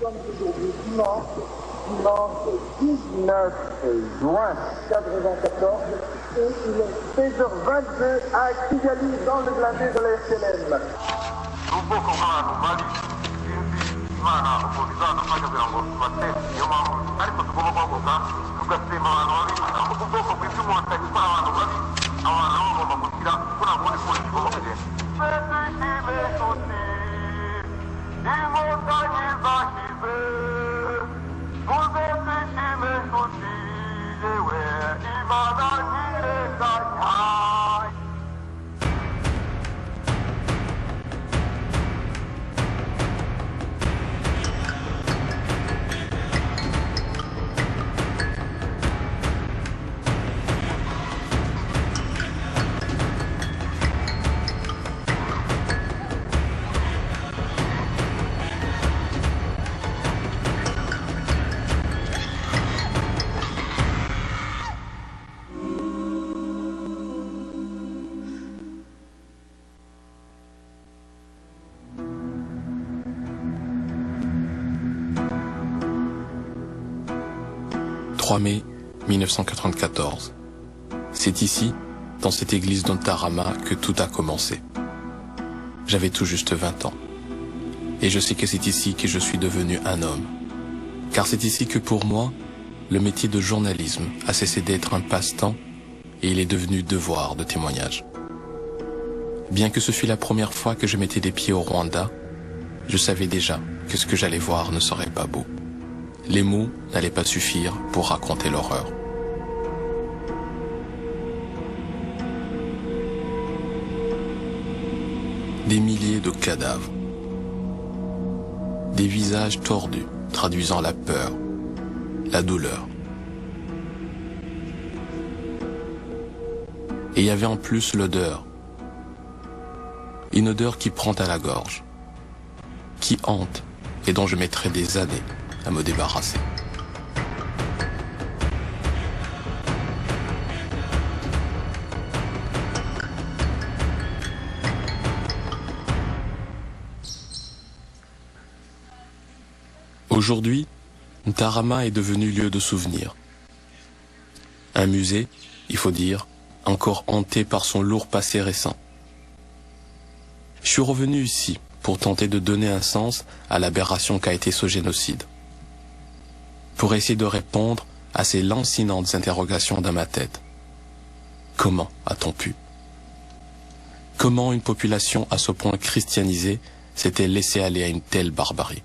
sommes aujourd'hui dimanche 19 juin 1994 et il est 16h22 à Kigali dans le blindé de la SLM. « 3 mai 1994. C'est ici, dans cette église d'Ontarama, que tout a commencé. J'avais tout juste 20 ans. Et je sais que c'est ici que je suis devenu un homme. Car c'est ici que pour moi, le métier de journalisme a cessé d'être un passe-temps et il est devenu devoir de témoignage. Bien que ce fût la première fois que je mettais des pieds au Rwanda, je savais déjà que ce que j'allais voir ne serait pas beau. Les mots n'allaient pas suffire pour raconter l'horreur. Des milliers de cadavres. Des visages tordus, traduisant la peur, la douleur. Et il y avait en plus l'odeur. Une odeur qui prend à la gorge, qui hante et dont je mettrai des années à me débarrasser. Aujourd'hui, Ntarama est devenu lieu de souvenir. Un musée, il faut dire, encore hanté par son lourd passé récent. Je suis revenu ici pour tenter de donner un sens à l'aberration qu'a été ce génocide. Pour essayer de répondre à ces lancinantes interrogations dans ma tête. Comment a-t-on pu? Comment une population à ce point christianisée s'était laissée aller à une telle barbarie?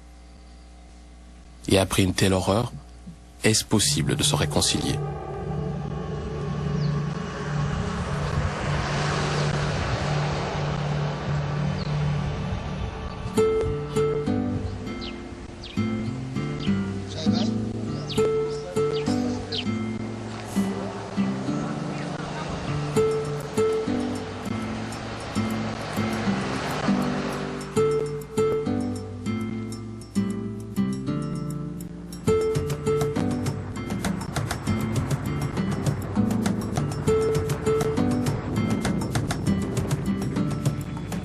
Et après une telle horreur, est-ce possible de se réconcilier?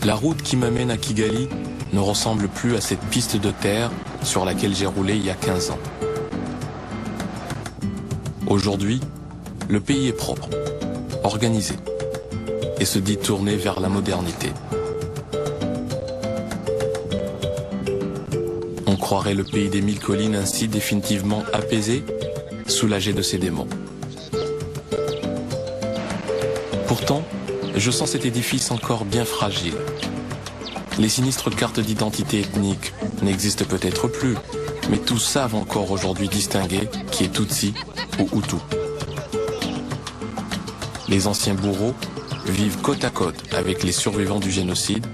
La route qui m'amène à Kigali ne ressemble plus à cette piste de terre sur laquelle j'ai roulé il y a 15 ans. Aujourd'hui, le pays est propre, organisé, et se dit tourné vers la modernité. On croirait le pays des 1000 collines ainsi définitivement apaisé, soulagé de ses démons. Pourtant, je sens cet édifice encore bien fragile. Les sinistres cartes d'identité ethnique n'existent peut-être plus, mais tous savent encore aujourd'hui distinguer qui est Tutsi ou Hutu. Les anciens bourreaux vivent côte à côte avec les survivants du génocide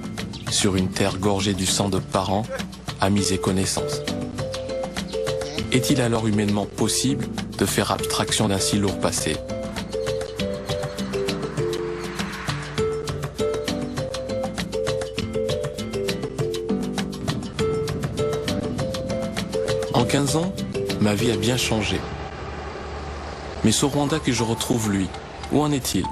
sur une terre gorgée du sang de parents, amis et connaissances. Est-il alors humainement possible de faire abstraction d'un si lourd passé ? En 15 ans, ma vie a bien changé. Mais ce Rwanda que je retrouve, lui, où en est-il?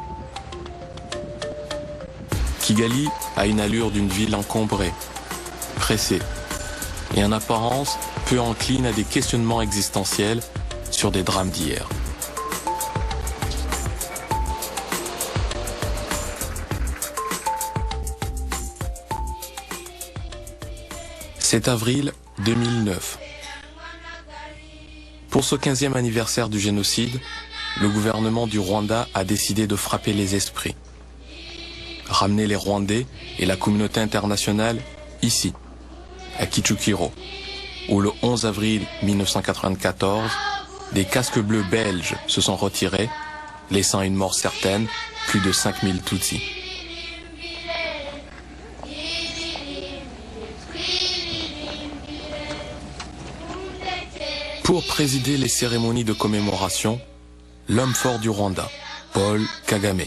Kigali a une allure d'une ville encombrée, pressée, et en apparence peu encline à des questionnements existentiels sur des drames d'hier. C'est avril 2009. Pour ce 15e anniversaire du génocide, le gouvernement du Rwanda a décidé de frapper les esprits. Ramener les Rwandais et la communauté internationale ici, à Kicukiro, où le 11 avril 1994, des casques bleus belges se sont retirés, laissant une mort certaine, plus de 5000 Tutsis. Pour présider les cérémonies de commémoration, l'homme fort du Rwanda, Paul Kagame.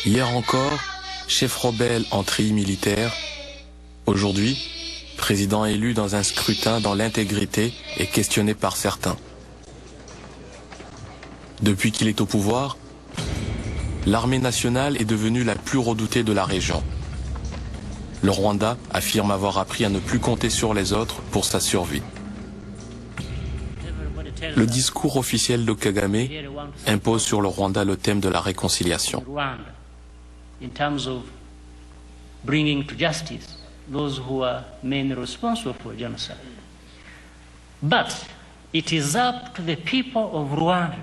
Hier encore, chef rebelle en treillis militaire, aujourd'hui, président élu dans un scrutin dans l'intégrité et questionné par certains. Depuis qu'il est au pouvoir, l'armée nationale est devenue la plus redoutée de la région. Le Rwanda affirme avoir appris à ne plus compter sur les autres pour sa survie. Le discours officiel de Kagame impose sur le Rwanda le thème de la réconciliation. In terms of bringing to justice those who are mainly responsible for genocide. But it is up to the people of Rwanda.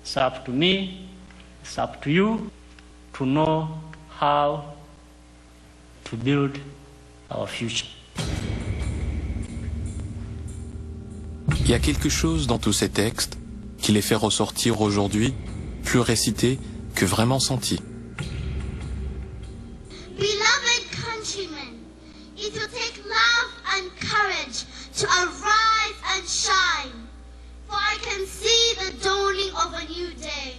It's up to me, it's up to you to know how to build our future. Il y a quelque chose dans tous ces textes qui les fait ressortir aujourd'hui plus récités que vraiment senti. Beloved countrymen, it will take love and courage to arise and shine. For I can see the dawning of a new day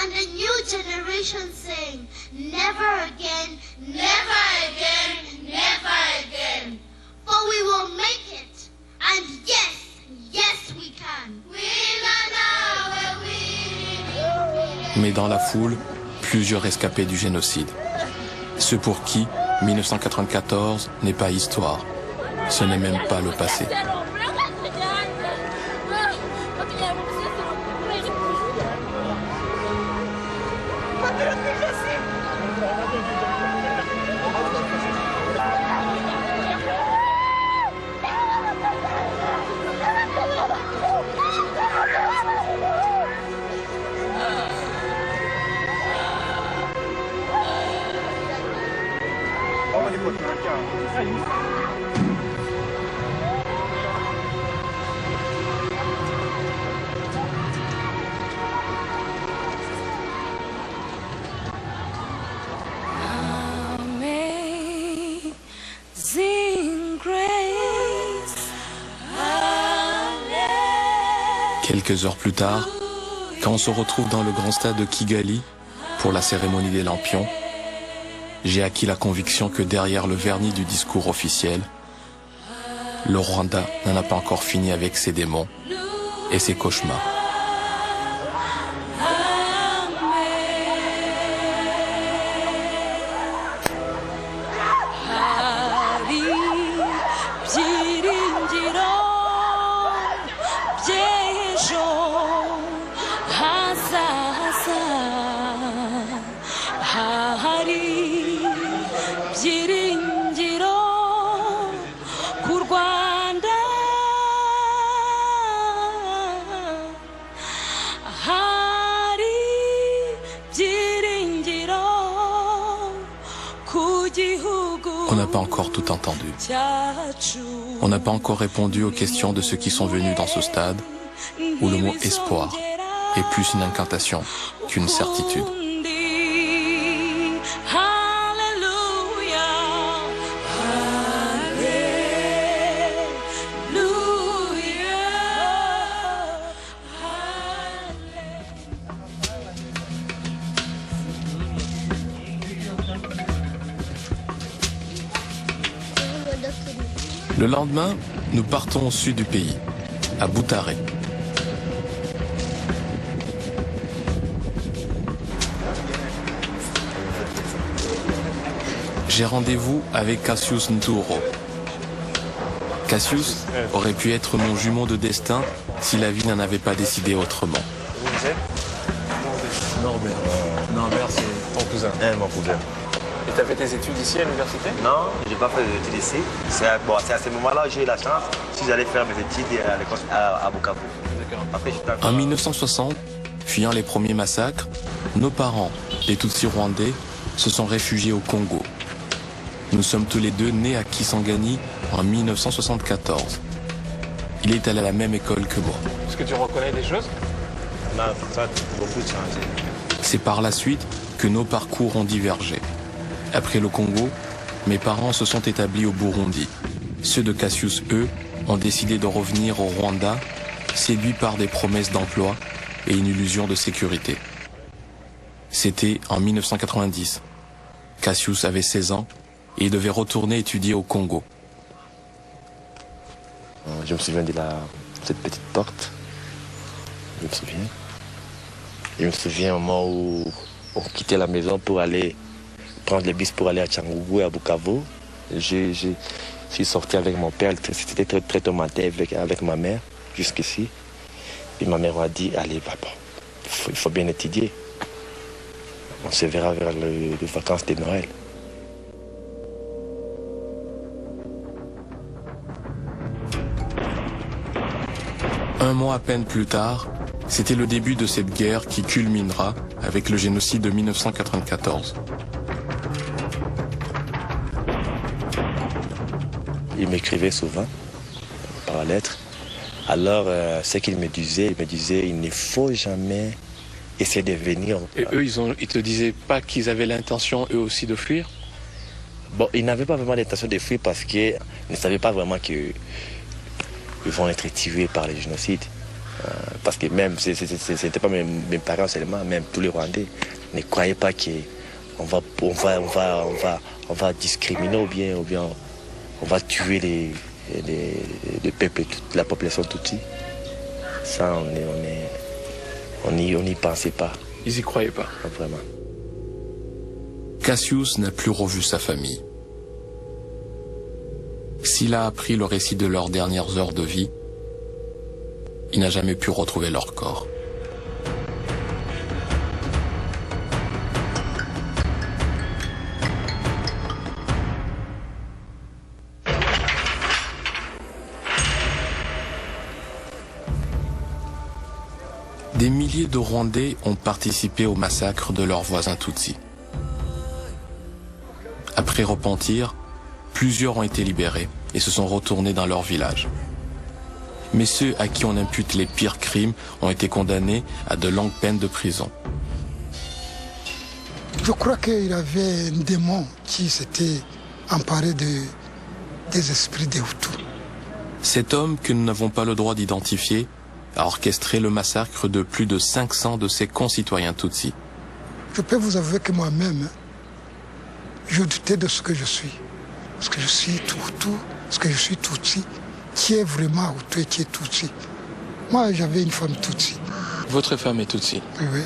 and a new generation saying, never again, never again, never again. For we will make it, and yes, yes we can. Mais dans la foule, plusieurs rescapés du génocide. Ceux pour qui 1994 n'est pas histoire. Ce n'est même pas le passé. Quelques heures plus tard, quand on se retrouve dans le grand stade de Kigali pour la cérémonie des lampions, j'ai acquis la conviction que derrière le vernis du discours officiel, le Rwanda n'en a pas encore fini avec ses démons et ses cauchemars. On n'a pas encore tout entendu. On n'a pas encore répondu aux questions de ceux qui sont venus dans ce stade, où le mot espoir est plus une incantation qu'une certitude. Le lendemain, nous partons au sud du pays, à Butare. J'ai rendez-vous avec Cassius Nturo, Cassius aurait pu être mon jumeau de destin si la vie n'en avait pas décidé autrement. Vous êtes Norbert. Norbert, c'est ton cousin. Mon cousin. Et tu as fait tes études ici à l'université? Non, je n'ai pas fait des études ici. C'est à ce moment-là que j'ai eu la chance si j'allais faire mes études à l'école à Bukavu. Après, En 1960, fuyant les premiers massacres, nos parents, les Tutsis rwandais, se sont réfugiés au Congo. Nous sommes tous les deux nés à Kisangani en 1974. Il est allé à la même école que moi. Est-ce que tu reconnais des choses? Non, ça a beaucoup changé. C'est par la suite que nos parcours ont divergé. Après le Congo, mes parents se sont établis au Burundi. Ceux de Cassius, eux, ont décidé de revenir au Rwanda, séduits par des promesses d'emploi et une illusion de sécurité. C'était en 1990. Cassius avait 16 ans et il devait retourner étudier au Congo. Je me souviens de cette petite porte. Je me souviens. Je me souviens au moment où on quittait la maison pour aller prendre le bus pour aller à Tchangougou et à Bukavu. Je suis sorti avec mon père. C'était très tomaté avec ma mère jusqu'ici. Et ma mère m'a dit, allez papa, il faut bien étudier. On se verra vers les vacances de Noël. Un mois à peine plus tard, c'était le début de cette guerre qui culminera avec le génocide de 1994. Il m'écrivait souvent par lettre. Alors, ce qu'il me disait, il ne faut jamais essayer de venir. Et eux, ils te disaient pas qu'ils avaient l'intention, eux aussi, de fuir? Bon, ils n'avaient pas vraiment l'intention de fuir parce qu'ils ne savaient pas vraiment qu'ils vont être tués par les génocides. Parce que même, ce n'était pas mes parents seulement, même tous les Rwandais ne croyaient pas qu'on va discriminer ou bien on va tuer les peuples, toute la population Tutsi. Ça, on n'y pensait pas. Ils y croyaient pas. Pas vraiment. Cassius n'a plus revu sa famille. S'il a appris le récit de leurs dernières heures de vie, il n'a jamais pu retrouver leur corps. Des milliers de Rwandais ont participé au massacre de leurs voisins Tutsis. Après repentir, plusieurs ont été libérés et se sont retournés dans leur village. Mais ceux à qui on impute les pires crimes ont été condamnés à de longues peines de prison. Je crois qu'il y avait un démon qui s'était emparé des esprits des Hutus. Cet homme que nous n'avons pas le droit d'identifier a orchestré le massacre de plus de 500 de ses concitoyens Tutsis. Je peux vous avouer que moi-même, je doutais de ce que je suis. Parce que je suis Hutu, parce que je suis Tutsi. Qui est vraiment Hutu et qui est Tutsi? Moi, j'avais une femme Tutsi. Votre femme est Tutsi. Oui.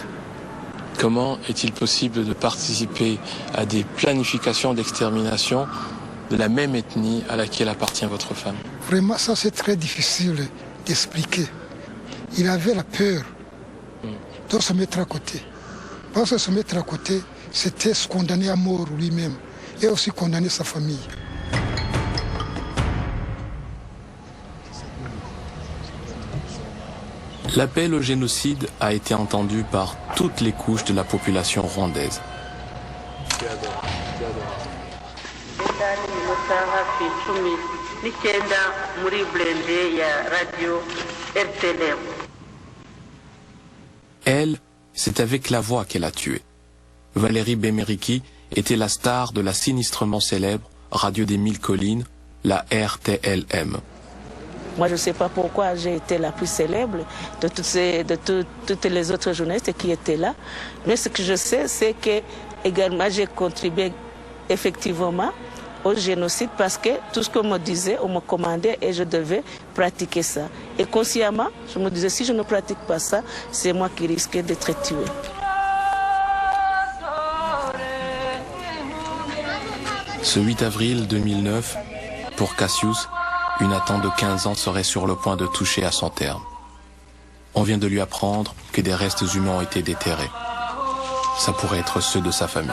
Comment est-il possible de participer à des planifications d'extermination de la même ethnie à laquelle appartient votre femme? Vraiment, ça c'est très difficile d'expliquer. Il avait la peur de se mettre à côté. Parce que se mettre à côté, c'était se condamner à mort lui-même et aussi condamner sa famille. L'appel au génocide a été entendu par toutes les couches de la population rwandaise. Elle, c'est avec la voix qu'elle a tué. Valérie Bemeriki était la star de la sinistrement célèbre Radio des Mille Collines, la RTLM. Moi, je ne sais pas pourquoi j'ai été la plus célèbre de toutes les autres journalistes qui étaient là. Mais ce que je sais, c'est que également j'ai contribué effectivement au génocide parce que tout ce qu'on me disait, on me commandait et je devais pratiquer ça. Et consciemment, je me disais, si je ne pratique pas ça, c'est moi qui risquais d'être tué. Ce 8 avril 2009, pour Cassius, une attente de 15 ans serait sur le point de toucher à son terme. On vient de lui apprendre que des restes humains ont été déterrés. Ça pourrait être ceux de sa famille.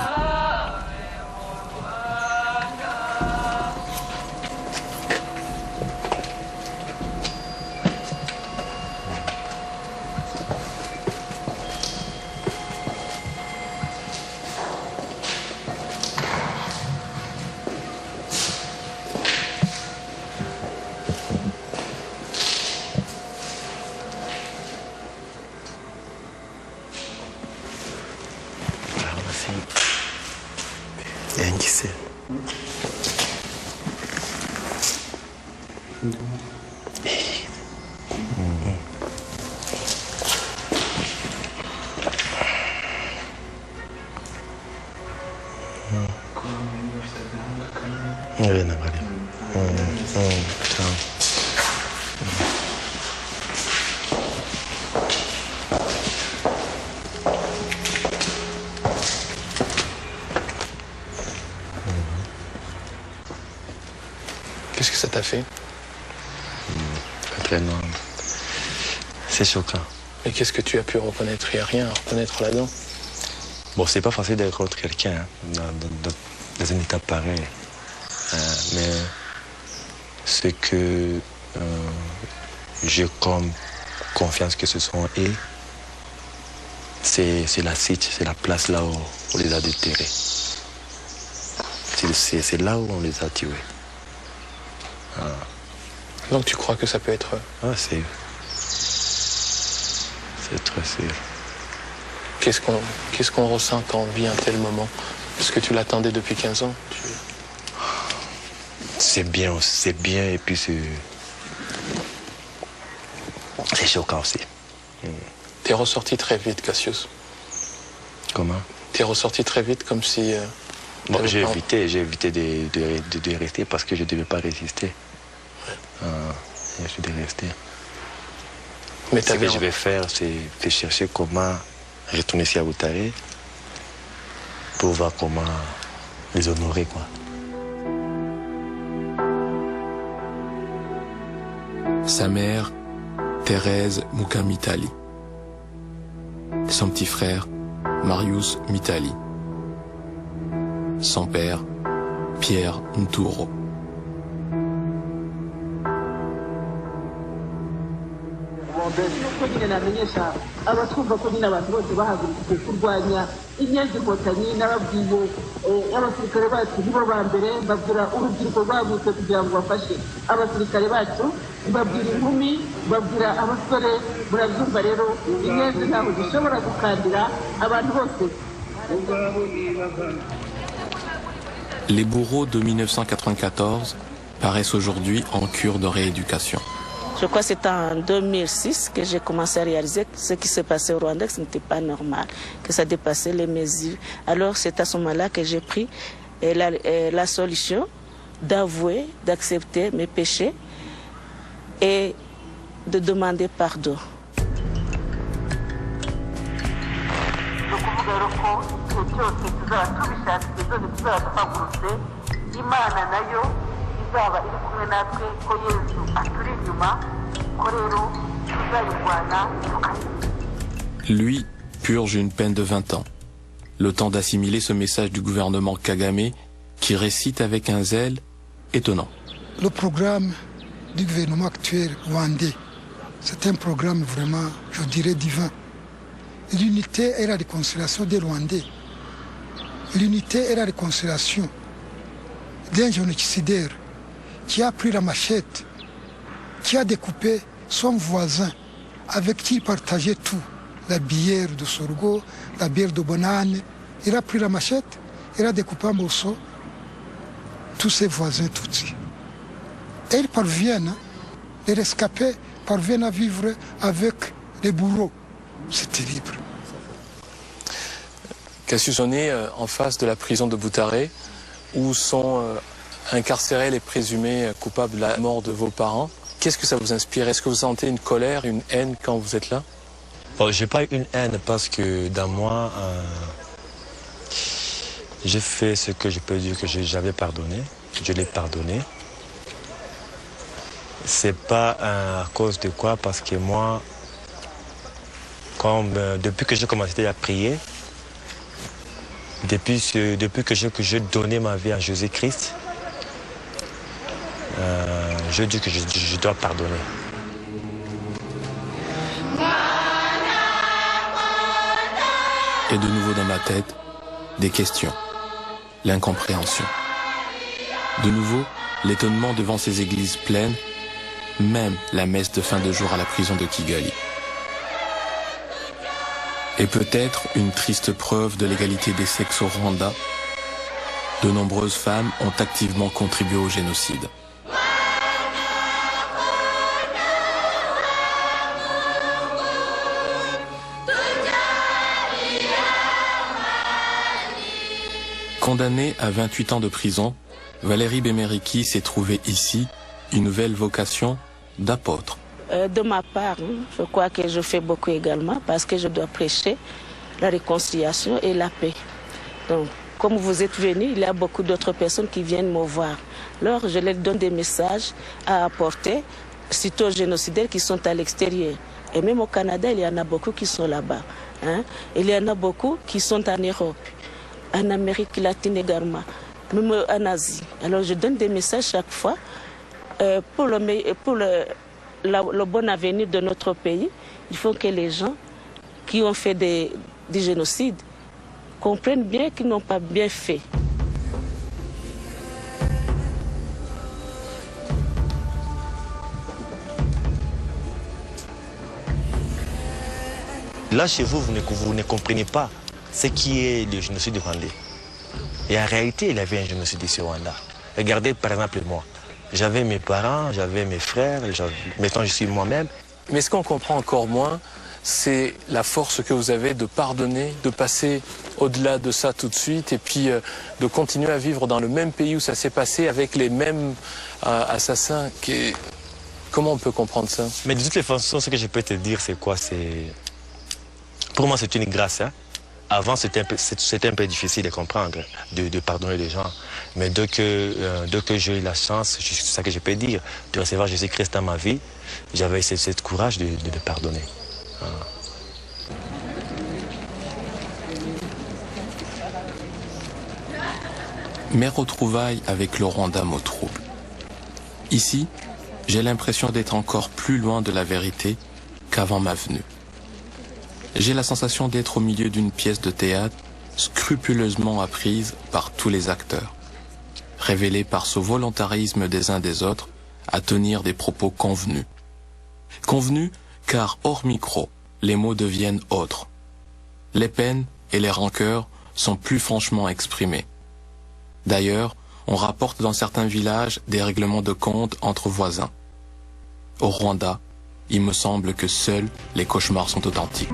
Qu'est-ce que ça t'a fait? Très noir. C'est choquant. Et qu'est-ce que tu as pu reconnaître? Il n'y a rien à reconnaître là-dedans. Bon, c'est pas facile d'être contre quelqu'un dans une étape pareille. Mais ce que j'ai comme confiance que ce sont eux, c'est la site, c'est la place là où on les a déterrés. C'est là où on les a tués. Donc tu crois que ça peut être eux? Ah, c'est eux. C'est très sûr. Qu'est-ce qu'on ressent quand on vit un tel moment? Parce que tu l'attendais depuis 15 ans. C'est bien et puis c'est choquant aussi. T'es ressorti très vite, Cassius. Comment? T'es ressorti très vite comme si... Bon, j'ai évité de rester parce que je ne devais pas résister. Je suis de rester. Mais ce que je vais faire, c'est de chercher comment retourner ici à Boutaré pour voir comment les honorer, quoi. Sa mère, Thérèse Mukamitali. Son petit frère, Marius Mitali. Son père, Pierre Nturo. nuko nyine namenyesha abatwumva ko nyine abantu bose bahagurukiye kurwanya inyandimutanyi n'ababwiye abasirikare bacu nibo ba mbere babwira urubyiruko rwagutse kugira ngo bafashe abasirikare bacu babwira inkumi babwira abasore murabyumva rero inyenzi ntabwo zishobora gukandira abantu bose. Les bourreaux de 1994 paraissent aujourd'hui en cure de rééducation. Je crois que c'est en 2006 que j'ai commencé à réaliser que ce qui se passait au Rwanda, que ce n'était pas normal, que ça dépassait les mesures. Alors c'est à ce moment-là que j'ai pris la solution d'avouer, d'accepter mes péchés et de demander pardon. Lui purge une peine de 20 ans. Le temps d'assimiler ce message du gouvernement Kagame qui récite avec un zèle étonnant. Le programme du gouvernement actuel rwandais, c'est un programme vraiment, je dirais, divin. L'unité et la réconciliation des Rwandais. L'unité et la réconciliation d'un génocidaire qui a pris la machette, qui a découpé son voisin, avec qui il partageait tout, la bière de sorgho, la bière de banane. Il a pris la machette, il a découpé en morceaux tous ses voisins tutsis. Et ils parviennent, les rescapés parviennent à vivre avec les bourreaux. C'est terrible. Cassius, on est en face de la prison de Boutaré, où sont incarcérés les présumés coupables de la mort de vos parents. Qu'est-ce que ça vous inspire? Est-ce que vous sentez une colère, une haine quand vous êtes là? Bon, j'ai pas une haine parce que dans moi, j'ai fait ce que je peux dire que j'avais pardonné. Je l'ai pardonné. C'est pas à cause de quoi, parce que moi, depuis que j'ai commencé à prier, depuis que j'ai donné ma vie à Jésus-Christ, je dis que je dois pardonner. Et de nouveau dans ma tête, des questions, l'incompréhension. De nouveau, l'étonnement devant ces églises pleines, même la messe de fin de jour à la prison de Kigali. Et peut-être une triste preuve de l'égalité des sexes au Rwanda, de nombreuses femmes ont activement contribué au génocide. Condamnée à 28 ans de prison, Valérie Bemeriki s'est trouvée ici une nouvelle vocation d'apôtre. De ma part, je crois que je fais beaucoup également parce que je dois prêcher la réconciliation et la paix. Donc, comme vous êtes venus, il y a beaucoup d'autres personnes qui viennent me voir. Alors, je leur donne des messages à apporter, surtout aux génocidaires qui sont à l'extérieur. Et même au Canada, il y en a beaucoup qui sont là-bas. Il y en a beaucoup qui sont en Europe, en Amérique latine également, même en Asie. Alors, je donne des messages chaque fois pour le bon avenir de notre pays. Il faut que les gens qui ont fait des génocides comprennent bien qu'ils n'ont pas bien fait. Là, chez vous, vous ne comprenez pas ce qui est le génocide rwandais. Et en réalité, il y avait un génocide ici au Rwanda. Regardez, par exemple, moi. J'avais mes parents, j'avais mes frères, maintenant je suis moi-même. Mais ce qu'on comprend encore moins, c'est la force que vous avez de pardonner, de passer au-delà de ça tout de suite et puis de continuer à vivre dans le même pays où ça s'est passé avec les mêmes assassins. Comment on peut comprendre ça? Mais de toutes les façons, ce que je peux te dire, c'est quoi? Pour moi, c'est une grâce. Avant, c'était un peu difficile de comprendre, de pardonner les gens. Mais dès que j'ai eu la chance, c'est ça que je peux dire, de recevoir Jésus-Christ dans ma vie, j'avais ce courage de pardonner. Mes retrouvailles avec le Rwanda me troublent. Ici, j'ai l'impression d'être encore plus loin de la vérité qu'avant ma venue. J'ai la sensation d'être au milieu d'une pièce de théâtre scrupuleusement apprise par tous les acteurs, révélée par ce volontarisme des uns des autres à tenir des propos convenus. Convenus car hors micro, les mots deviennent autres. Les peines et les rancœurs sont plus franchement exprimées. D'ailleurs, on rapporte dans certains villages des règlements de compte entre voisins. Au Rwanda, il me semble que seuls les cauchemars sont authentiques.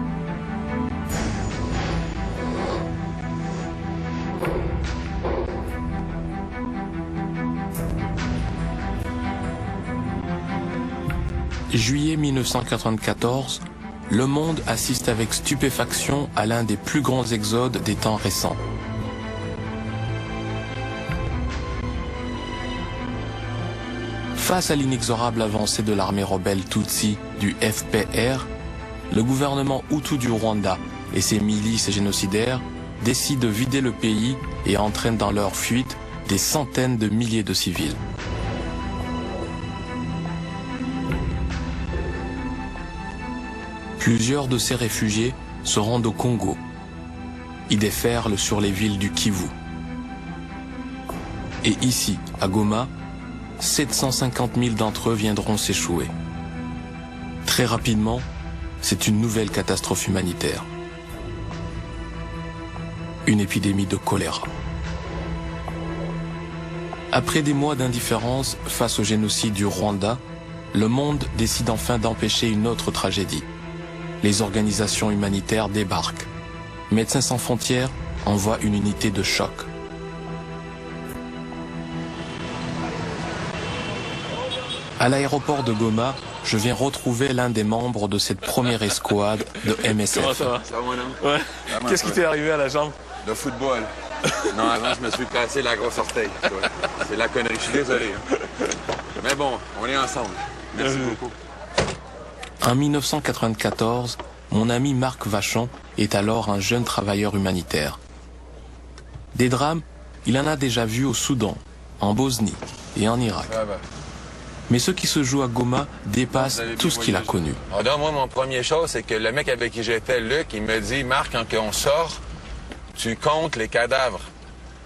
Juillet 1994, le monde assiste avec stupéfaction à l'un des plus grands exodes des temps récents. Face à l'inexorable avancée de l'armée rebelle Tutsi du FPR, le gouvernement Hutu du Rwanda et ses milices génocidaires décident de vider le pays et entraînent dans leur fuite des centaines de milliers de civils. Plusieurs de ces réfugiés se rendent au Congo. Ils déferlent sur les villes du Kivu. Et ici, à Goma, 750 000 d'entre eux viendront s'échouer. Très rapidement, c'est une nouvelle catastrophe humanitaire. Une épidémie de choléra. Après des mois d'indifférence face au génocide du Rwanda, le monde décide enfin d'empêcher une autre tragédie. Les organisations humanitaires débarquent. Médecins sans frontières envoie une unité de choc. À l'aéroport de Goma, je viens retrouver l'un des membres de cette première escouade de MSF. Comment ça va? Ça va, mon homme? Ouais. Qu'est-ce qui t'est arrivé à la jambe? Le football. Non, avant, je me suis cassé la grosse orteil. C'est la connerie, je suis désolé. Mais bon, on est ensemble. Merci beaucoup. En 1994, mon ami Marc Vachon est alors un jeune travailleur humanitaire. Des drames, il en a déjà vu au Soudan, en Bosnie et en Irak. Mais ce qui se joue à Goma dépasse tout ce qu'il a connu. Alors, moi, mon premier chose, c'est que le mec avec qui j'étais, Luc, il me dit, Marc, quand on sort, tu comptes les cadavres.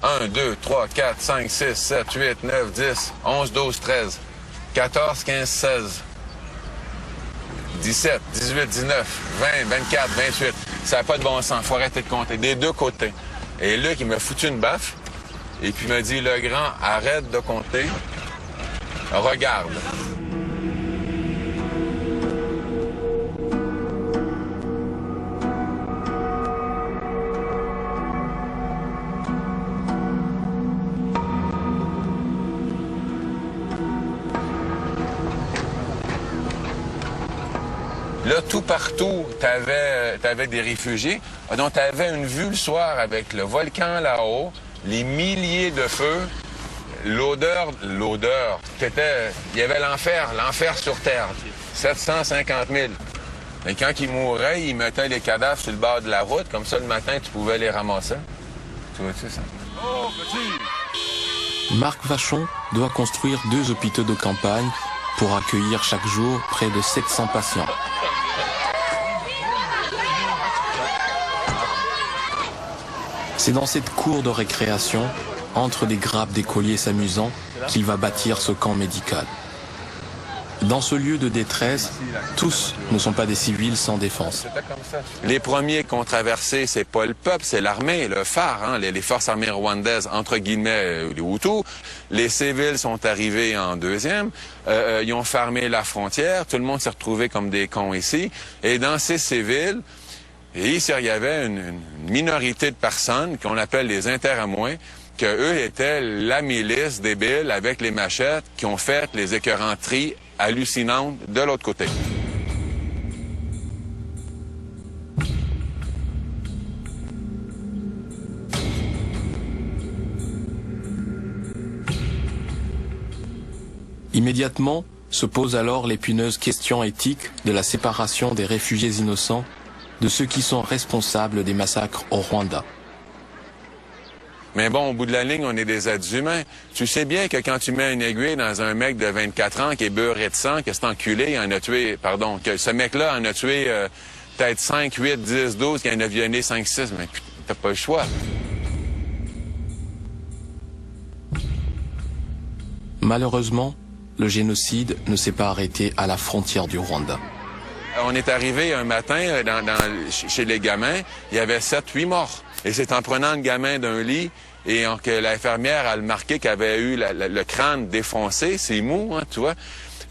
1, 2, 3, 4, 5, 6, 7, 8, 9, 10, 11, 12, 13, 14, 15, 16, 17, 18, 19, 20, 24, 28. Ça n'a pas de bon sens, faut arrêter de compter, des deux côtés. Et Luc, il m'a foutu une baffe, et puis il m'a dit, le grand, arrête de compter, regarde. Là, tout partout, t'avais des réfugiés. Donc, t'avais une vue le soir avec le volcan là-haut, les milliers de feux, l'odeur, il y avait l'enfer sur Terre, 750 000. Et quand ils mouraient, ils mettaient les cadavres sur le bord de la route, comme ça, le matin, tu pouvais les ramasser. Tu vois-tu ça? Oh, petit! Marc Vachon doit construire 2 hôpitaux de campagne pour accueillir chaque jour près de 700 patients. C'est dans cette cour de récréation, entre des grappes d'écoliers s'amusant, qu'il va bâtir ce camp médical. Dans ce lieu de détresse, tous ne sont pas des civils sans défense. Les premiers qu'on traversé, c'est pas le peuple, c'est l'armée, le phare, hein, les forces armées rwandaises, entre guillemets, les Hutus. Les civils sont arrivés en deuxième. Ils ont fermé la frontière. Tout le monde s'est retrouvé comme des cons ici. Et dans ces civils, il y avait une minorité de personnes qu'on appelle les interamouins, que eux étaient la milice débile avec les machettes qui ont fait les écœuranteries hallucinantes de l'autre côté. Immédiatement se pose alors l'épineuse question éthique de la séparation des réfugiés innocents de ceux qui sont responsables des massacres au Rwanda. Mais bon, au bout de la ligne, on est des êtres humains. Tu sais bien que quand tu mets une aiguille dans un mec de 24 ans qui est beurré de sang, que cet enculé en a tué, que ce mec-là en a tué peut-être 5, 8, 10, 12, qu'il en a violé 5, 6, mais putain, t'as pas le choix. Malheureusement, le génocide ne s'est pas arrêté à la frontière du Rwanda. On est arrivé un matin chez les gamins, il y avait 7-8 morts. Et c'est en prenant le gamin d'un lit et que l'infirmière a remarqué qu'il avait eu le crâne défoncé, c'est mou, hein, tu vois.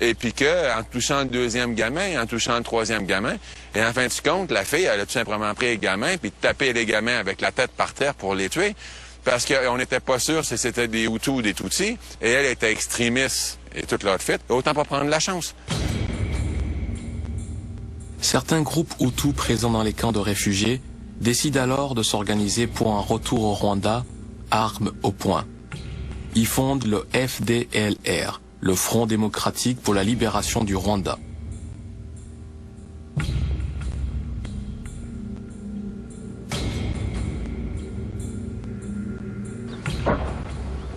Et puis en touchant le deuxième gamin, en touchant le troisième gamin, et en fin de compte, la fille, elle a tout simplement pris les gamins puis tapé les gamins avec la tête par terre pour les tuer. Parce qu'on n'était pas sûr si c'était des Hutus ou des Tutsis. Et elle était extrémiste et toute l'autre fait. Autant pas prendre la chance. Certains groupes Hutus présents dans les camps de réfugiés décident alors de s'organiser pour un retour au Rwanda, armes au poing. Ils fondent le FDLR, le Front démocratique pour la libération du Rwanda.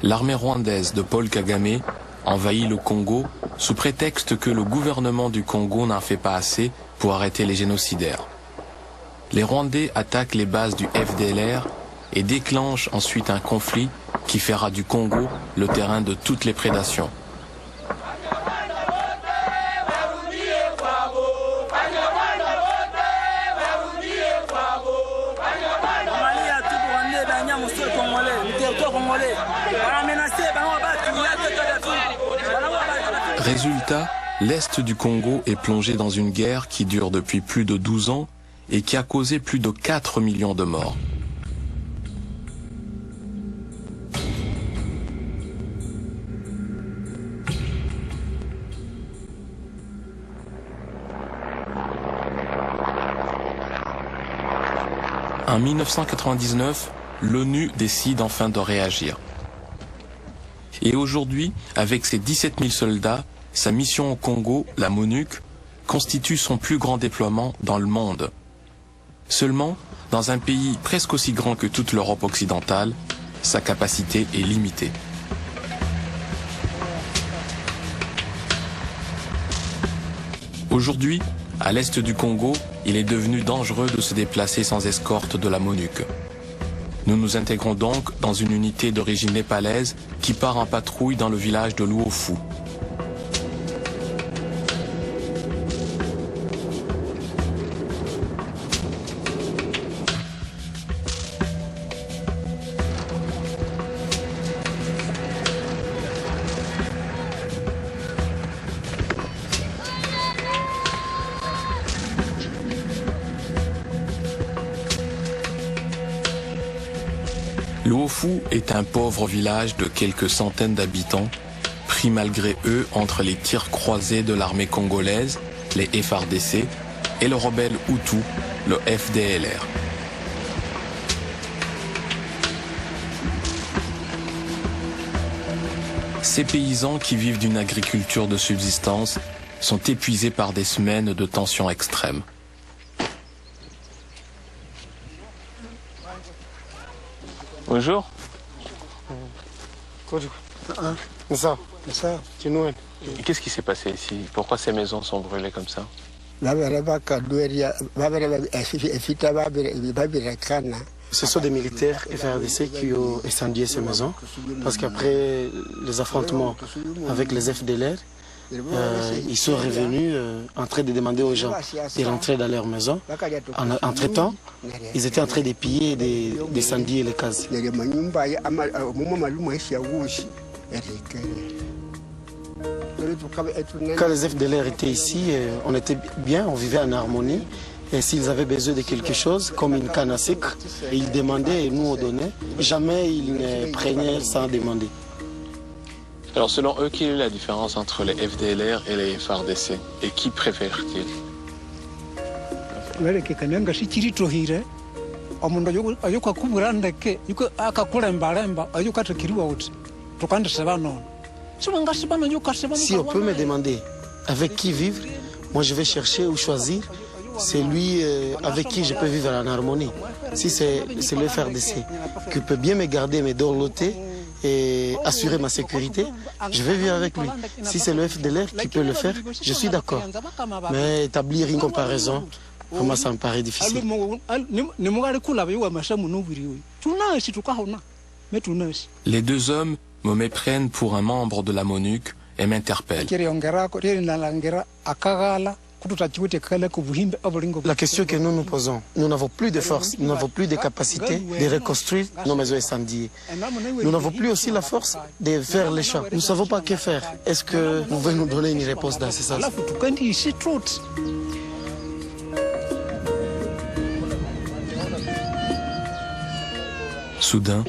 L'armée rwandaise de Paul Kagame envahit le Congo sous prétexte que le gouvernement du Congo n'en fait pas assez pour arrêter les génocidaires. Les Rwandais attaquent les bases du FDLR et déclenchent ensuite un conflit qui fera du Congo le terrain de toutes les prédations. Résultat, l'Est du Congo est plongé dans une guerre qui dure depuis plus de 12 ans et qui a causé plus de 4 millions de morts. En 1999, l'ONU décide enfin de réagir. Et aujourd'hui, avec ses 17 000 soldats, sa mission au Congo, la MONUC, constitue son plus grand déploiement dans le monde. Seulement, dans un pays presque aussi grand que toute l'Europe occidentale, sa capacité est limitée. Aujourd'hui, à l'est du Congo, il est devenu dangereux de se déplacer sans escorte de la MONUC. Nous nous intégrons donc dans une unité d'origine népalaise qui part en patrouille dans le village de Luofu. Luofu est un pauvre village de quelques centaines d'habitants, pris malgré eux entre les tirs croisés de l'armée congolaise, les FARDC, et le rebelle Hutu, le FDLR. Ces paysans qui vivent d'une agriculture de subsistance sont épuisés par des semaines de tensions extrêmes. Bonjour. Et qu'est-ce qui s'est passé ici? Pourquoi ces maisons sont brûlées comme ça? Ce sont des militaires FARDC qui ont incendié ces maisons parce qu'après les affrontements avec les FDLR, ils sont revenus en train de demander aux gens de rentrer dans leur maison. Entre-temps, ils étaient en train de piller et d'incendier les cases. Quand les FDLR étaient ici, on était bien, on vivait en harmonie. Et s'ils avaient besoin de quelque chose, comme une canne à sucre, ils demandaient et nous on donnait. Jamais ils ne prenaient sans demander. Alors selon eux, quelle est la différence entre les FDLR et les FARDC? Et qui préfèrent-ils? Si on peut me demander avec qui vivre, moi je vais chercher ou choisir celui avec qui je peux vivre en harmonie. Si c'est le FARDC qui peut bien me garder, me dorloter et assurer ma sécurité, je vais vivre avec lui. Si c'est le FDLR qui peut le faire, je suis d'accord. Mais établir une comparaison, pour moi, ça me paraît difficile. Les deux hommes me méprennent pour un membre de la MONUC et m'interpellent. La question que nous nous posons, nous n'avons plus de force, nous n'avons plus de capacité de reconstruire nos maisons incendiées. Nous n'avons plus aussi la force de faire les champs. Nous ne savons pas que faire. Est-ce que vous pouvez nous donner une réponse dans ce sens? Soudain,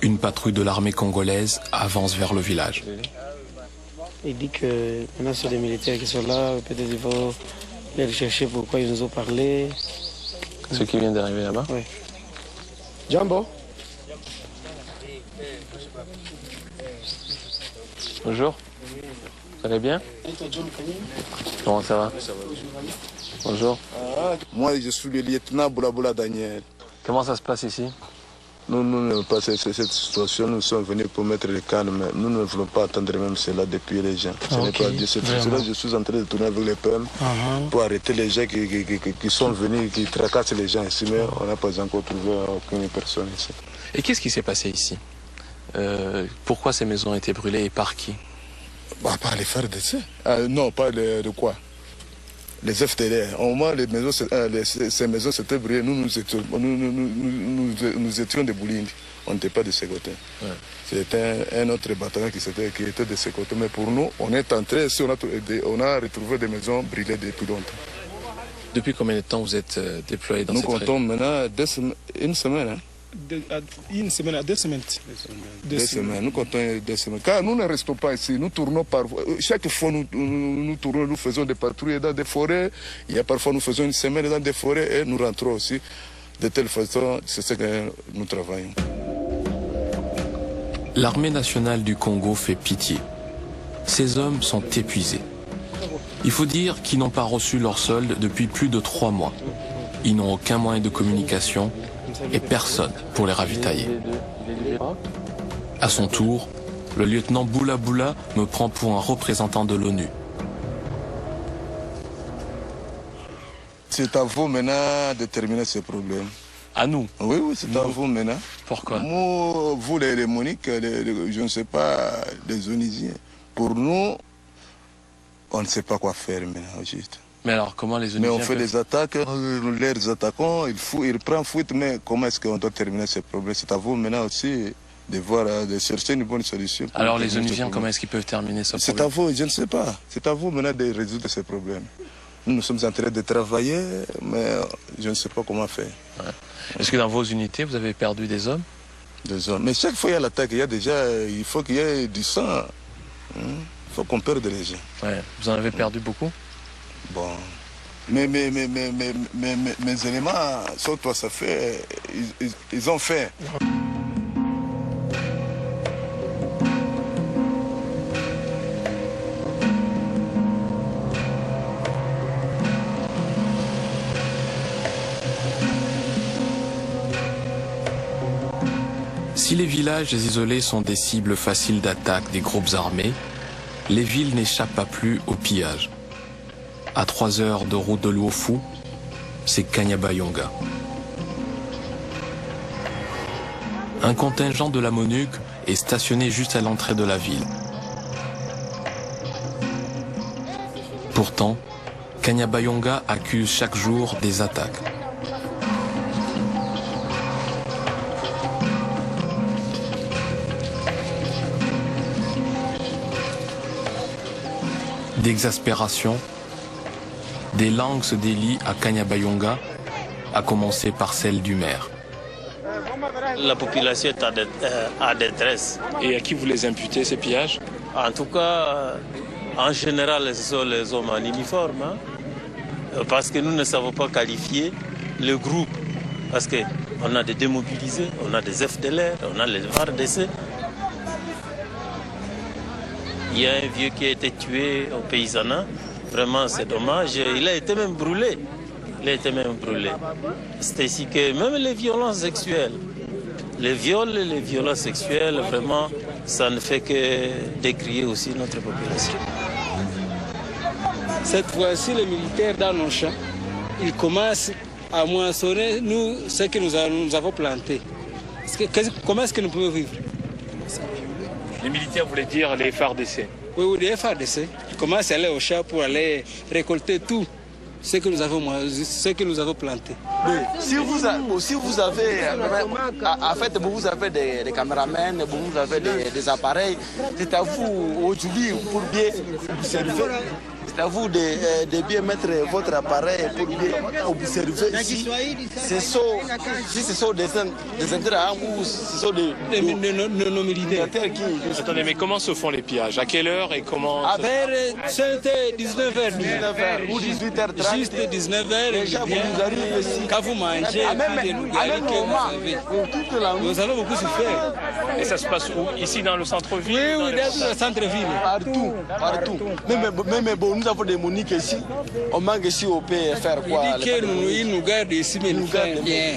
une patrouille de l'armée congolaise avance vers le village. Il dit que maintenant ce sont des militaires qui sont là, peut-être il faut les rechercher pourquoi ils nous ont parlé. Ceux qui viennent d'arriver là-bas? Oui. Jumbo. Bonjour. Vous allez bien? Comment ça va? Bonjour. Moi, je suis le lieutenant Boulaboula Daniel. Comment ça se passe ici? Nous n'aimons pas cette situation, nous sommes venus pour mettre le calme, mais nous ne voulons pas attendre même cela depuis les gens. Ce n'est pas Dieu, c'est pour cela que je suis en train de tourner avec les PM pour arrêter les gens qui sont venus, qui tracassent les gens ici, mais on n'a pas encore trouvé aucune personne ici. Et qu'est-ce qui s'est passé ici? Pourquoi ces maisons ont été brûlées et par qui? Par les FARDC. Non, pas de quoi? Les FDLR. Au moins, ces maisons s'étaient brûlées. Nous étions de Boulindi. On n'était pas de ce côté. Ouais. C'était un autre bataillon qui était de ce côté. Mais pour nous, on est entré, on a retrouvé des maisons brûlées depuis longtemps. Depuis combien de temps vous êtes déployés dans cette région? Nous comptons maintenant une semaine. Hein. Une semaine à 2 semaines. 2 semaines. Nous comptons 2 semaines. Car nous ne restons pas ici. Nous tournons parfois. Chaque fois, nous tournons, nous faisons des patrouilles dans des forêts. Il y a parfois, nous faisons une semaine dans des forêts et nous rentrons aussi. De telle façon, c'est ce que nous travaillons. L'armée nationale du Congo fait pitié. Ces hommes sont épuisés. Il faut dire qu'ils n'ont pas reçu leur solde depuis plus de 3 mois. Ils n'ont aucun moyen de communication et personne pour les ravitailler. À son tour, le lieutenant Boula Boula me prend pour un représentant de l'ONU. C'est à vous maintenant de terminer ce problème. À nous? Oui, oui, c'est à vous maintenant. Pourquoi? Moi, vous les Moniques, je ne sais pas, les Onisiens, pour nous, on ne sait pas quoi faire maintenant, juste. Mais alors, comment les Onisiens Mais on fait des attaques, leurs attaquants, ils prennent fuite, mais comment est-ce qu'on doit terminer ce problème? C'est à vous maintenant aussi de voir, de chercher une bonne solution. Alors les Onisiens, comment est-ce qu'ils peuvent terminer ce problème? C'est à vous, je ne sais pas. C'est à vous maintenant de résoudre ce problème. Nous sommes en train de travailler, mais je ne sais pas comment faire. Ouais. Est-ce que dans vos unités, vous avez perdu des hommes? Des hommes. Mais chaque fois qu'il y a l'attaque, il faut qu'il y ait du sang. Il faut qu'on perde les gens. Ouais. Vous en avez perdu beaucoup? Bon. Mais mes éléments, sauf toi, ça fait. Ils ont fait. Si les villages isolés sont des cibles faciles d'attaque des groupes armés, les villes n'échappent pas plus au pillage. À 3 heures de route de Luofu, c'est Kanyabayonga. Un contingent de la MONUC est stationné juste à l'entrée de la ville. Pourtant, Kanyabayonga accuse chaque jour des attaques. D'exaspération, des langues se délient à Kanyabayonga, à commencer par celle du maire. La population est en détresse. Et à qui vous les imputez, ces pillages? En tout cas, en général, ce sont les hommes en uniforme. Parce que nous ne savons pas qualifier le groupe. Parce qu'on a des démobilisés, on a des FDLR, on a les VARDC. Il y a un vieux qui a été tué au paysanat. Vraiment, c'est dommage. Il a été même brûlé. C'est ainsi que même les violences sexuelles, les viols et les violences sexuelles, vraiment, ça ne fait que décrier aussi notre population. Cette fois-ci, les militaires dans nos champs, ils commencent à moissonner ce que nous avons planté. Comment est-ce que nous pouvons vivre? Les militaires voulaient dire les FARDC. Oui, les FARDC. Ils commencent à aller au champ pour aller récolter tout ce que nous avons planté. Mais si vous avez, en fait, vous avez des caméramans, vous avez des appareils, c'est à vous aujourd'hui pour bien observer. C'est à vous de bien mettre votre appareil pour bien observer si ce sont des intérêts ou ce sont nos militaires qui... Attendez, mais comment se font les pillages? À quelle heure et comment? Vers 19h ou 18h30. Juste 19h, déjà vous nous arrivez ici. Quand vous mangez, nous allons beaucoup souffrir. Et ça se passe où? Ici dans le centre-ville? Oui, dans le centre-ville. Partout. Même bon, nous avons des moniques ici. On manque ici, on peut faire quoi? Il dit qu'ils nous gardent ici, mais nous gardent bien.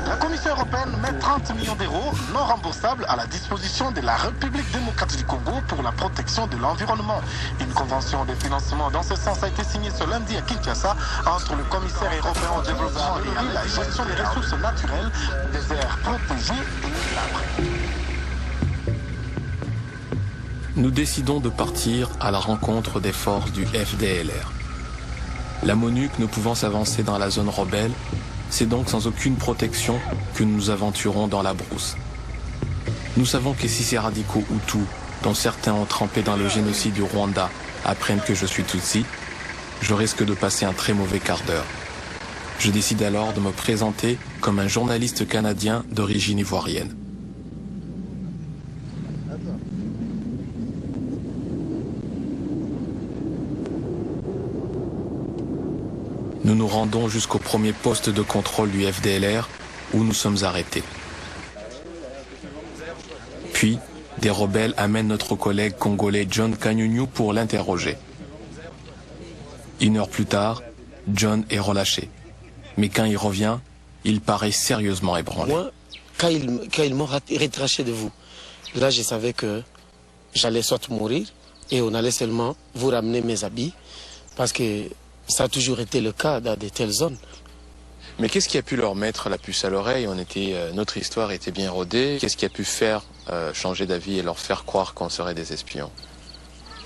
La Commission européenne met 30 millions d'euros non remboursables à la disposition de la République démocratique du Congo pour la protection de l'environnement. Une convention de financement dans ce sens a été signée ce lundi à Kinshasa entre le commissaire européen au développement et à la gestion des ressources naturelles, des aires protégées et l'arbre. Nous décidons de partir à la rencontre des forces du FDLR. La MONUC ne pouvant s'avancer dans la zone rebelle, c'est donc sans aucune protection que nous nous aventurons dans la brousse. Nous savons que si ces radicaux Hutus, dont certains ont trempé dans le génocide du Rwanda, apprennent que je suis Tutsi, je risque de passer un très mauvais quart d'heure. Je décide alors de me présenter comme un journaliste canadien d'origine ivoirienne. Nous nous rendons jusqu'au premier poste de contrôle du FDLR où nous sommes arrêtés. Puis, des rebelles amènent notre collègue congolais John Kanyunyu pour l'interroger. 1 heure plus tard, John est relâché. Mais quand il revient, il paraît sérieusement ébranlé. Moi, quand ils m'ont retraché de vous, là je savais que j'allais soit mourir et on allait seulement vous ramener mes habits parce que ça a toujours été le cas dans de telles zones. Mais qu'est-ce qui a pu leur mettre la puce à l'oreille? Notre histoire était bien rodée. Qu'est-ce qui a pu faire changer d'avis et leur faire croire qu'on serait des espions?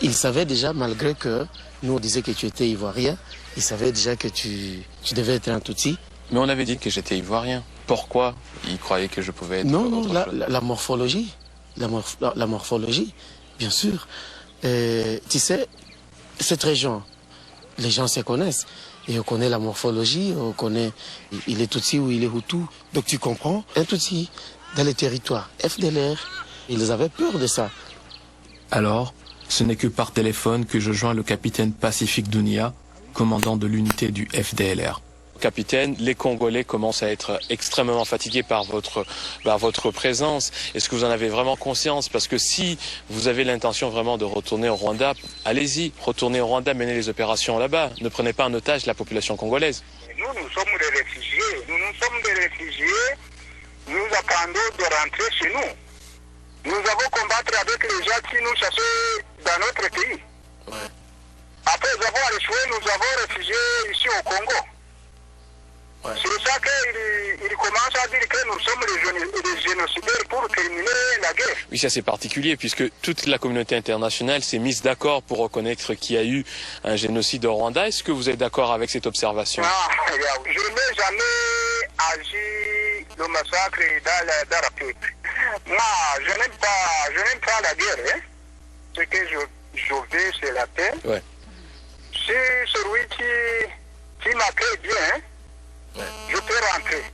Ils savaient déjà, malgré que nous on disait que tu étais ivoirien, ils savaient déjà que tu devais être un Tutsi. Mais on avait dit que j'étais ivoirien. Pourquoi ils croyaient que je pouvais être... Non, la morphologie. La morphologie, bien sûr. Tu sais, cette région, les gens se connaissent. Et on connaît la morphologie, on connaît il est Tutsi ou il est Hutu. Donc tu comprends, un Tutsi dans les territoires FDLR, ils avaient peur de ça. Alors, ce n'est que par téléphone que je joins le capitaine Pacifique Dounia, commandant de l'unité du FDLR. Capitaine, les Congolais commencent à être extrêmement fatigués par votre présence. Est-ce que vous en avez vraiment conscience? Parce que si vous avez l'intention vraiment de retourner au Rwanda, allez-y, retournez au Rwanda, menez les opérations là-bas. Ne prenez pas en otage la population congolaise. Nous sommes des réfugiés. Nous sommes des réfugiés. Nous attendons de rentrer chez nous. Nous avons combattu avec les gens qui nous chassaient dans notre pays. Ouais. Après avoir échoué, nous avons réfugié ici au Congo. Ouais. C'est ça qu'il commence à dire que nous sommes les génocidaires pour terminer la guerre. Oui, ça c'est particulier puisque toute la communauté internationale s'est mise d'accord pour reconnaître qu'il y a eu un génocide au Rwanda. Est-ce que vous êtes d'accord avec cette observation? Je n'ai jamais agi le massacre dans la paix. Moi, je n'aime pas la guerre. Hein. Ce que je veux, c'est la paix. Ouais. Si celui qui m'accueille bien, hein, ouais, je peux rentrer.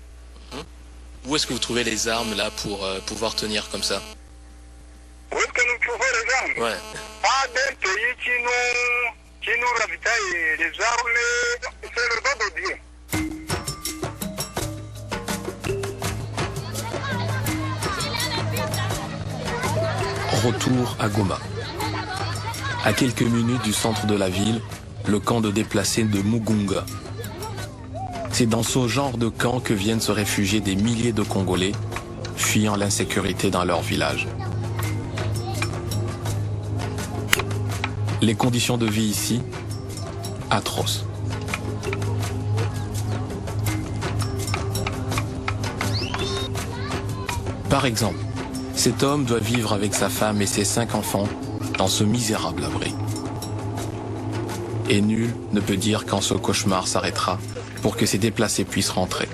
Où est-ce que vous trouvez les armes là pour pouvoir tenir comme ça? Où est-ce que nous trouvons les armes? Ouais. Pas d'un pays qui nous ravitaille les armes, c'est le dos de Dieu. Retour à Goma. À quelques minutes du centre de la ville, le camp de déplacés de Mugunga. C'est dans ce genre de camp que viennent se réfugier des milliers de Congolais, fuyant l'insécurité dans leur village. Les conditions de vie ici, atroces. Par exemple, cet homme doit vivre avec sa femme et ses 5 enfants dans ce misérable abri. Et nul ne peut dire quand ce cauchemar s'arrêtera pour que ces déplacés puissent rentrer.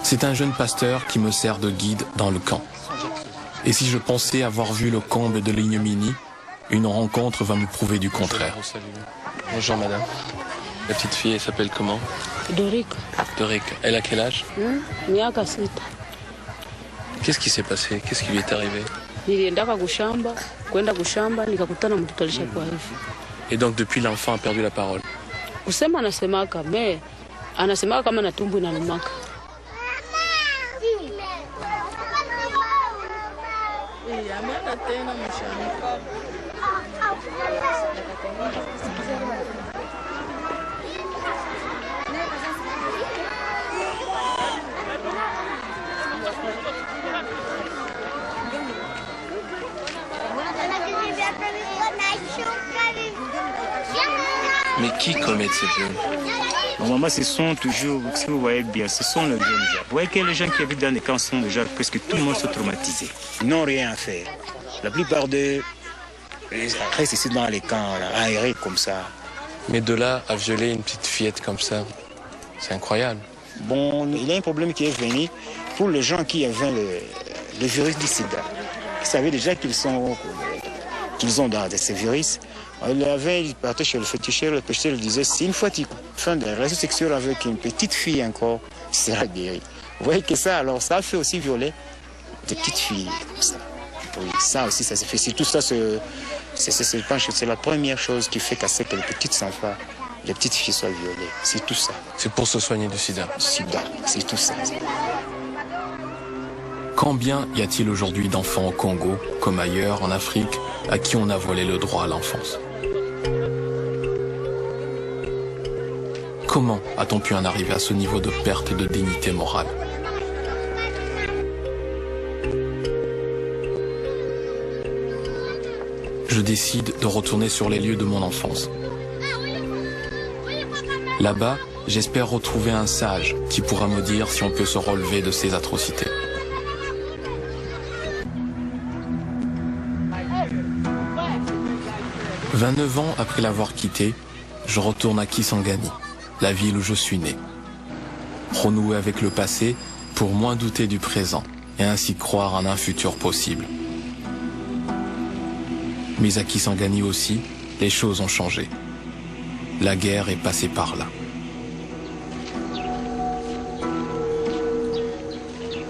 C'est un jeune pasteur qui me sert de guide dans le camp. Et si je pensais avoir vu le comble de l'ignominie, une rencontre va me prouver du contraire. Bonjour madame. La petite fille, elle s'appelle comment? Doric. Doric. Elle a quel âge? Qu'est-ce qui s'est passé? Qu'est-ce qui lui est arrivé? Et donc depuis l'enfant a perdu la parole? Mais qui commet ces viols? Normalement, ce sont toujours, si vous voyez bien, ce sont les jeunes gens. Vous voyez que les gens qui habitent dans les camps sont déjà presque tout le monde sont traumatisés. Ils n'ont rien à faire. La plupart d'eux restent ici dans les camps, aérés comme ça. Mais de là à violer une petite fillette comme ça, c'est incroyable. Bon, il y a un problème qui est venu pour les gens qui avaient le virus du sida. Ils savaient déjà qu'ils sont qu'ils ont dans ces virus. Il partait chez le féticheur, le féticheur lui disait, si une fois tu fais des relations sexuelles avec une petite fille encore, tu seras guéri. Vous voyez que ça, alors ça fait aussi violer des petites filles. Ça. Oui, ça aussi, ça se fait. Tout ça, c'est la première chose qui fait casser que les petites enfants, les petites filles soient violées. C'est tout ça. C'est pour se soigner du sida. Sida, c'est tout ça. Combien y a-t-il aujourd'hui d'enfants au Congo, comme ailleurs en Afrique, à qui on a volé le droit à l'enfance? Comment a-t-on pu en arriver à ce niveau de perte de dignité morale? Je décide de retourner sur les lieux de mon enfance. Là-bas, j'espère retrouver un sage qui pourra me dire si on peut se relever de ces atrocités. « 29 ans après l'avoir quitté, je retourne à Kisangani, la ville où je suis né. Renouer avec le passé pour moins douter du présent et ainsi croire en un futur possible. Mais à Kisangani aussi, les choses ont changé. La guerre est passée par là.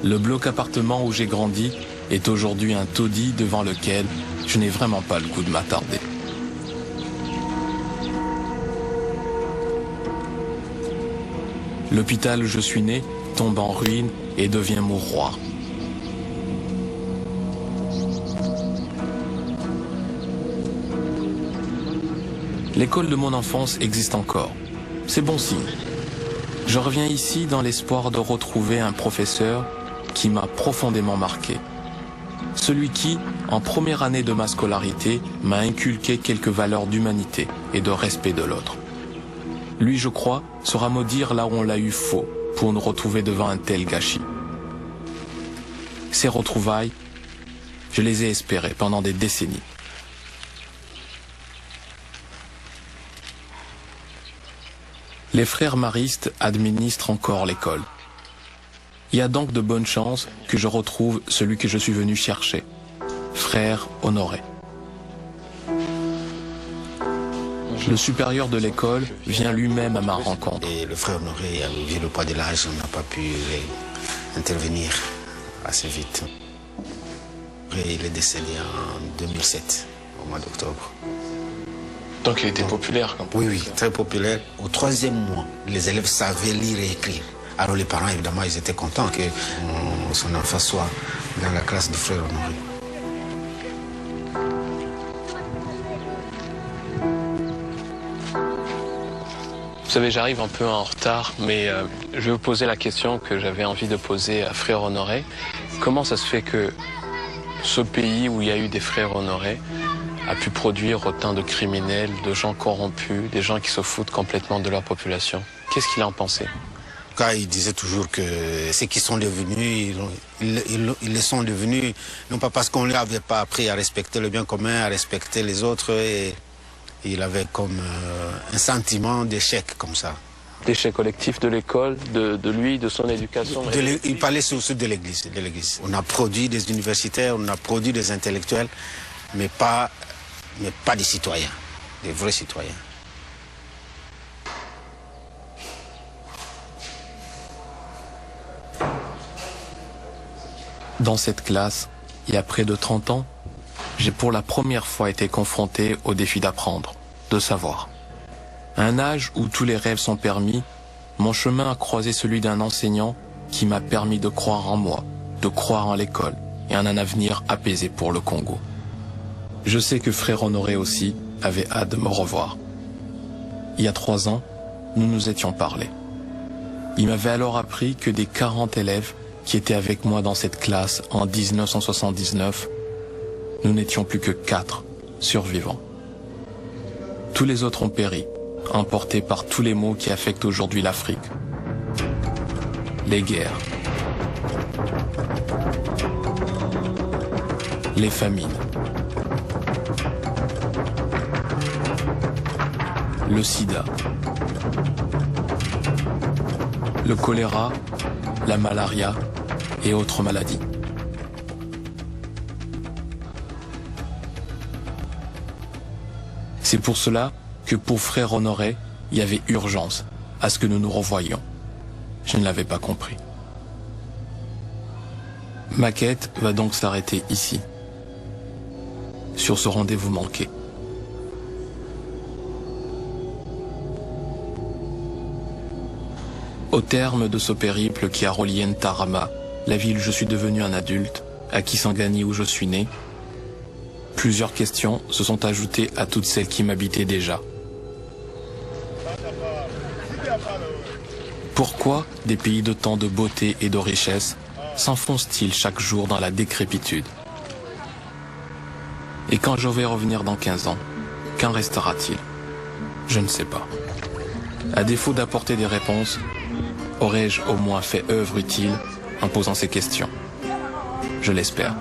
Le bloc appartement où j'ai grandi est aujourd'hui un taudis devant lequel je n'ai vraiment pas le goût de m'attarder. L'hôpital où je suis né tombe en ruine et devient mouroir. L'école de mon enfance existe encore. C'est bon signe. Je reviens ici dans l'espoir de retrouver un professeur qui m'a profondément marqué. Celui qui, en première année de ma scolarité, m'a inculqué quelques valeurs d'humanité et de respect de l'autre. Lui, je crois, saura me dire là où on l'a eu faux pour nous retrouver devant un tel gâchis. Ces retrouvailles, je les ai espérées pendant des décennies. Les frères maristes administrent encore l'école. Il y a donc de bonnes chances que je retrouve celui que je suis venu chercher, frère Honoré. Le supérieur de l'école vient lui-même à ma rencontre. Et le frère Honoré, vu le poids de l'âge, n'a pas pu intervenir assez vite. Et il est décédé en 2007, au mois d'octobre. Donc il était populaire quand même. Oui, très populaire. Au 3e mois, les élèves savaient lire et écrire. Alors les parents, évidemment, ils étaient contents que son enfant soit dans la classe du frère Honoré. Vous savez, j'arrive un peu en retard, mais je vais vous poser la question que j'avais envie de poser à frère Honoré. Comment ça se fait que ce pays où il y a eu des frères Honoré a pu produire autant de criminels, de gens corrompus, des gens qui se foutent complètement de leur population? Qu'est-ce qu'il en pensait? Il disait toujours que ceux qui sont devenus, ils le sont devenus, non pas parce qu'on ne leur avait pas appris à respecter le bien commun, à respecter les autres, et il avait comme un sentiment d'échec comme ça. D'échec collectif de l'école, de lui, de son éducation? Il parlait surtout de l'Église. On a produit des universitaires, on a produit des intellectuels, mais pas des citoyens, des vrais citoyens. Dans cette classe, il y a près de 30 ans, j'ai pour la première fois été confronté au défi d'apprendre, de savoir. À un âge où tous les rêves sont permis, mon chemin a croisé celui d'un enseignant qui m'a permis de croire en moi, de croire en l'école et en un avenir apaisé pour le Congo. Je sais que frère Honoré aussi avait hâte de me revoir. Il y a 3 ans, nous nous étions parlé. Il m'avait alors appris que des 40 élèves qui étaient avec moi dans cette classe en 1979, nous n'étions plus que 4 survivants. Tous les autres ont péri, emportés par tous les maux qui affectent aujourd'hui l'Afrique. Les guerres, les famines, le sida, le choléra, la malaria et autres maladies. C'est pour cela que pour frère Honoré, il y avait urgence à ce que nous nous revoyions. Je ne l'avais pas compris. Ma quête va donc s'arrêter ici, sur ce rendez-vous manqué. Au terme de ce périple qui a relié Ntarama, la ville où je suis devenu un adulte, à Kisangani où je suis né, plusieurs questions se sont ajoutées à toutes celles qui m'habitaient déjà. Pourquoi des pays de tant de beauté et de richesse s'enfoncent-ils chaque jour dans la décrépitude? Et quand je vais revenir dans 15 ans, qu'en restera-t-il? Je ne sais pas. À défaut d'apporter des réponses, aurais-je au moins fait œuvre utile en posant ces questions? Je l'espère.